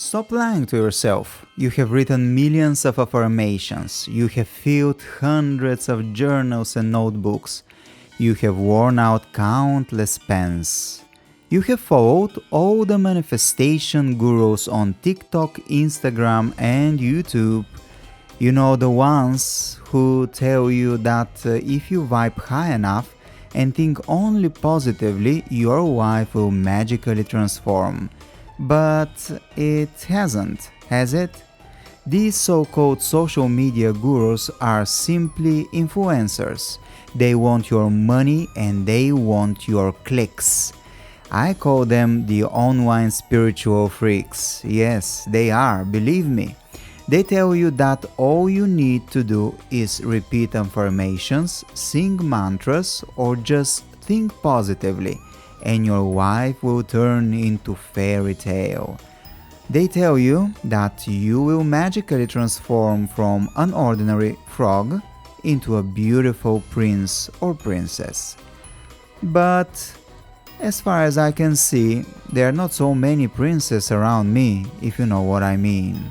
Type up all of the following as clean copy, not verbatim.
Stop lying to yourself. You have written millions of affirmations. You have filled hundreds of journals and notebooks. You have worn out countless pens. You have followed all the manifestation gurus on TikTok, Instagram, and YouTube. You know the ones who tell you that if you vibe high enough and think only positively, your life will magically transform. But it hasn't, has it? These so-called social media gurus are simply influencers. They want your money and they want your clicks. I call them the online spiritual freaks. Yes, they are, believe me. They tell you that all you need to do is repeat affirmations, sing mantras, or just think positively, and your life will turn into fairy tale. They tell you that you will magically transform from an ordinary frog into a beautiful prince or princess. But as far as I can see, there are not so many princes around me, if you know what I mean.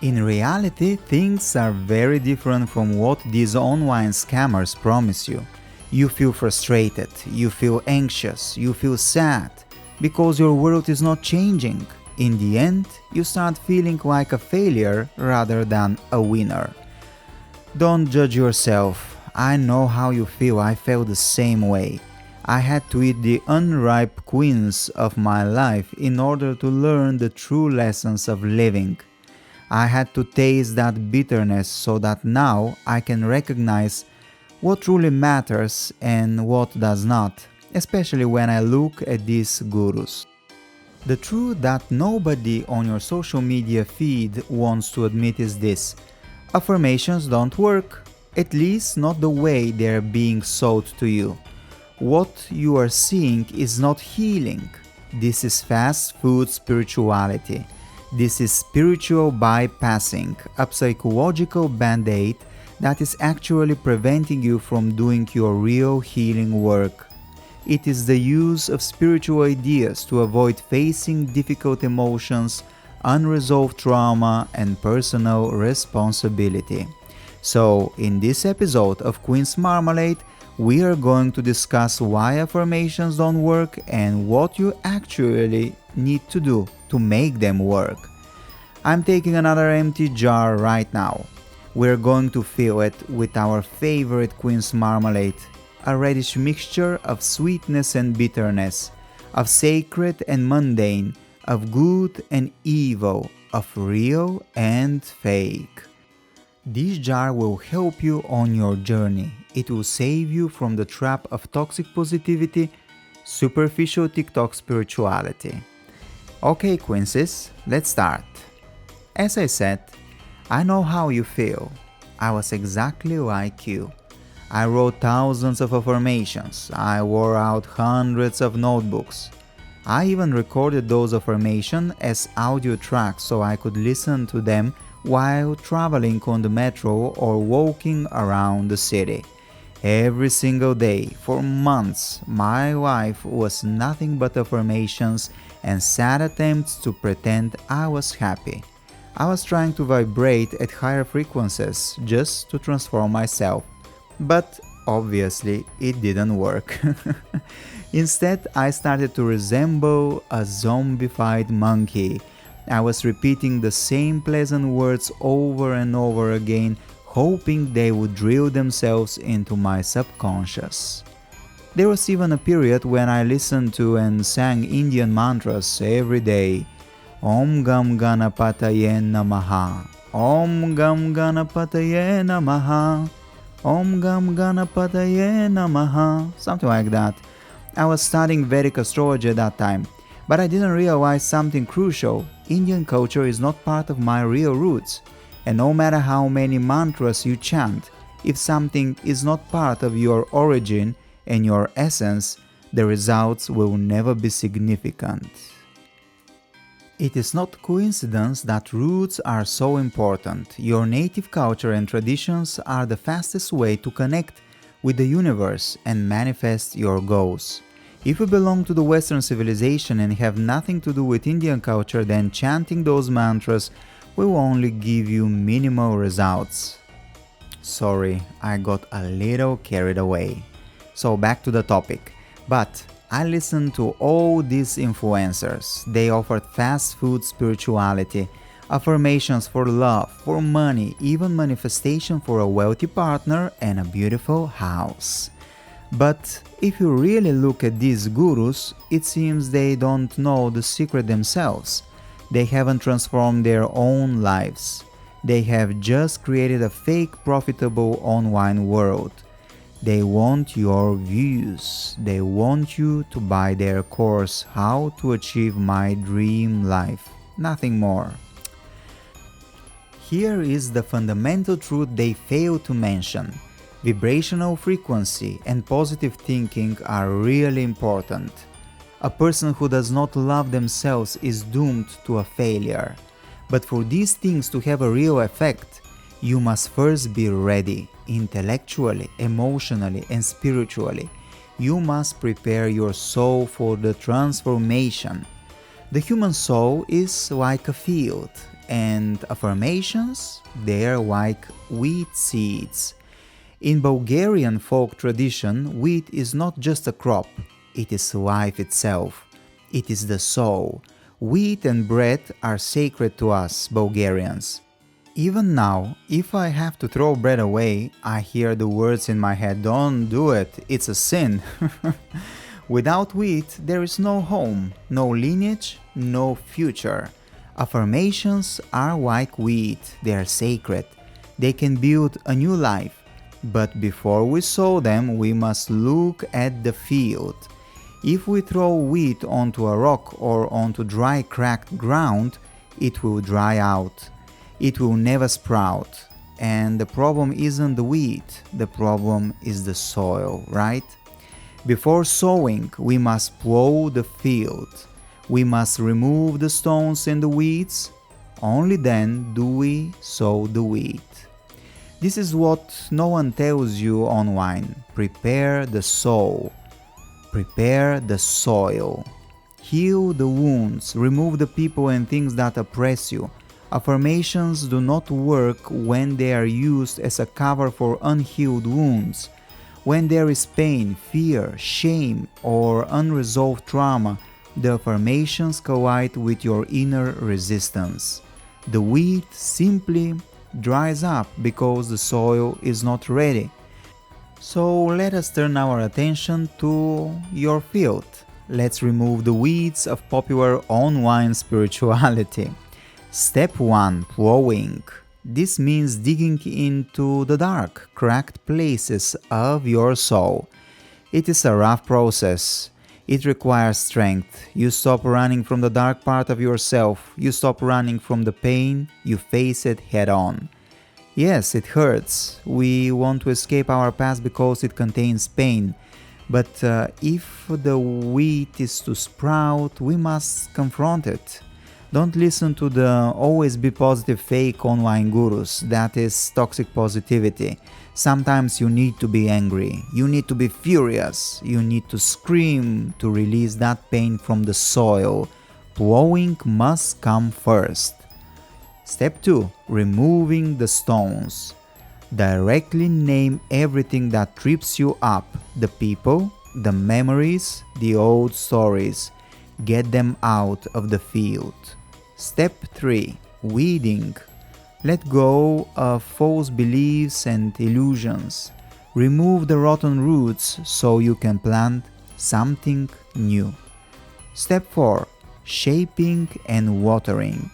In reality, things are very different from what these online scammers promise you. You feel frustrated, you feel anxious, you feel sad, because your world is not changing. In the end, you start feeling like a failure rather than a winner. Don't judge yourself. I know how you feel, I felt the same way. I had to eat the unripe quince of my life in order to learn the true lessons of living. I had to taste that bitterness so that now I can recognize what truly matters and what does not, especially when I look at these gurus. The truth that nobody on your social media feed wants to admit is this: affirmations don't work, at least not the way they're being sold to you. What you are seeing is not healing. This is fast food spirituality. This is spiritual bypassing, a psychological band-aid that is actually preventing you from doing your real healing work. It is the use of spiritual ideas to avoid facing difficult emotions, unresolved trauma, and personal responsibility. So, in this episode of Quince Marmalade, we are going to discuss why affirmations don't work and what you actually need to do to make them work. I'm taking another empty jar right now. We're going to fill it with our favorite Quince Marmalade, a reddish mixture of sweetness and bitterness, of sacred and mundane, of good and evil, of real and fake. This jar will help you on your journey. It will save you from the trap of toxic positivity, superficial TikTok spirituality. Okay, Quinces, let's start. As I said, I know how you feel. I was exactly like you. I wrote thousands of affirmations. I wore out hundreds of notebooks. I even recorded those affirmations as audio tracks so I could listen to them while traveling on the metro or walking around the city. Every single day, for months, my life was nothing but affirmations and sad attempts to pretend I was happy. I was trying to vibrate at higher frequencies just to transform myself. But obviously, it didn't work. Instead, I started to resemble a zombified monkey. I was repeating the same pleasant words over and over again, hoping they would drill themselves into my subconscious. There was even a period when I listened to and sang Indian mantras every day. Om Gam Ganapataye Namaha. Om Gam Ganapataye Namaha. Om Gam Ganapataye Namaha. Something like that. I was studying Vedic astrology at that time, but I didn't realize something crucial. Indian culture is not part of my real roots. And no matter how many mantras you chant, if something is not part of your origin and your essence, the results will never be significant. It is not coincidence that roots are so important. Your native culture and traditions are the fastest way to connect with the universe and manifest your goals. If we belong to the Western civilization and have nothing to do with Indian culture, then chanting those mantras will only give you minimal results. Sorry, I got a little carried away. So back to the topic. But I listened to all these influencers. They offered fast food spirituality, affirmations for love, for money, even manifestation for a wealthy partner and a beautiful house. But if you really look at these gurus, it seems they don't know the secret themselves. They haven't transformed their own lives. They have just created a fake profitable online world. They want your views. They want you to buy their course, How to Achieve My Dream Life. Nothing more. Here is the fundamental truth they fail to mention. Vibrational frequency and positive thinking are really important. A person who does not love themselves is doomed to a failure. But for these things to have a real effect, you must first be ready, intellectually, emotionally, and spiritually. You must prepare your soul for the transformation. The human soul is like a field, and affirmations, they are like wheat seeds. In Bulgarian folk tradition, wheat is not just a crop, it is life itself. It is the soul. Wheat and bread are sacred to us, Bulgarians. Even now, if I have to throw bread away, I hear the words in my head, don't do it, it's a sin. Without wheat, there is no home, no lineage, no future. Affirmations are like wheat, they are sacred. They can build a new life. But before we sow them, we must look at the field. If we throw wheat onto a rock or onto dry cracked ground, it will dry out. It will never sprout. And the problem isn't the wheat, the problem is the soil, right? Before sowing, we must plow the field. We must remove the stones and the weeds. Only then do we sow the wheat. This is what no one tells you online. Prepare the soul. Prepare the soil. Heal the wounds. Remove the people and things that oppress you. Affirmations do not work when they are used as a cover for unhealed wounds. When there is pain, fear, shame, or unresolved trauma, the affirmations collide with your inner resistance. The wheat simply dries up because the soil is not ready. So let us turn our attention to your field. Let's remove the weeds of popular online spirituality. Step 1. Plowing. This means digging into the dark, cracked places of your soul. It is a rough process. It requires strength. You stop running from the dark part of yourself. You stop running from the pain. You face it head on. Yes, it hurts. We want to escape our past because it contains pain. But if the wheat is to sprout, we must confront it. Don't listen to the always be positive fake online gurus. That is toxic positivity. Sometimes you need to be angry. You need to be furious. You need to scream to release that pain from the soil. Plowing must come first. Step 2. Removing the stones. Directly name everything that trips you up. The people, the memories, the old stories. Get them out of the field. Step 3. Weeding. Let go of false beliefs and illusions. Remove the rotten roots so you can plant something new. Step 4. Shaping and watering.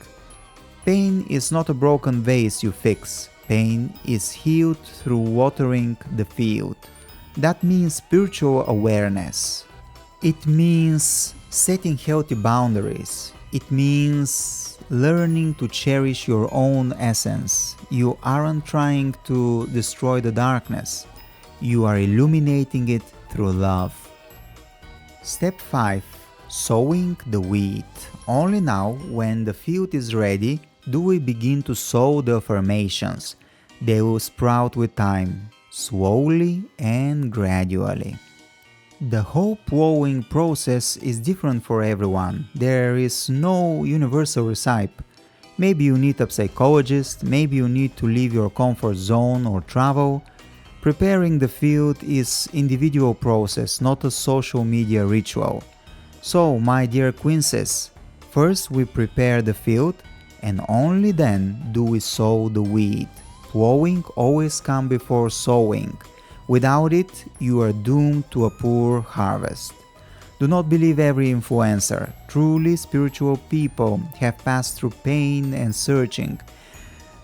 Pain is not a broken vase you fix. Pain is healed through watering the field. That means spiritual awareness. It means setting healthy boundaries. It means learning to cherish your own essence. You aren't trying to destroy the darkness. You are illuminating it through love. Step 5. Sowing the wheat. Only now, when the field is ready, do we begin to sow the affirmations. They will sprout with time, slowly and gradually. The hope wowing process is different for everyone. There is no universal recipe. Maybe you need a psychologist, maybe you need to leave your comfort zone or travel. Preparing the field is individual process, not a social media ritual. So, my dear Quinces, first we prepare the field and only then do we sow the weed. Plowing always comes before sowing. Without it, you are doomed to a poor harvest. Do not believe every influencer. Truly spiritual people have passed through pain and searching.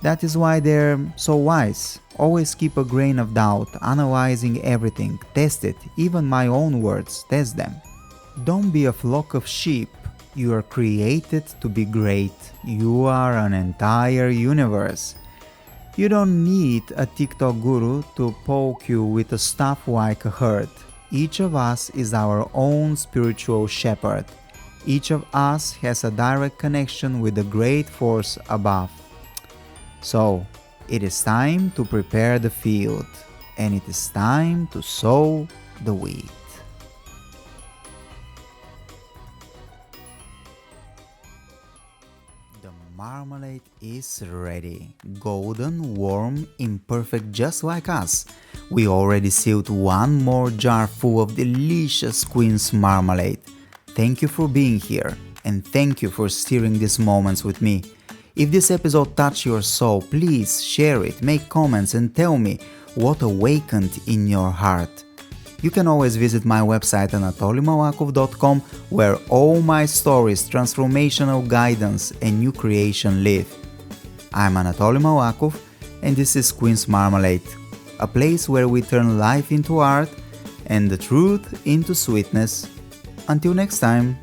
That is why they're so wise. Always keep a grain of doubt, analyzing everything, test it, even my own words, test them. Don't be a flock of sheep. You are created to be great. You are an entire universe. You don't need a TikTok guru to poke you with a stuff like a herd. Each of us is our own spiritual shepherd. Each of us has a direct connection with the great force above. So, it is time to prepare the field, and it is time to sow the wheat. The marmalade is ready. Golden, warm, imperfect, just like us. We already sealed one more jar full of delicious Quince marmalade. Thank you for being here, and thank you for steering these moments with me. If this episode touched your soul, please share it, make comments, and tell me what awakened in your heart. You can always visit my website anatolymalakov.com, where all my stories, transformational guidance, and new creation live. I'm Anatoly Malakov, and this is Quince Marmalade, a place where we turn life into art and the truth into sweetness. Until next time.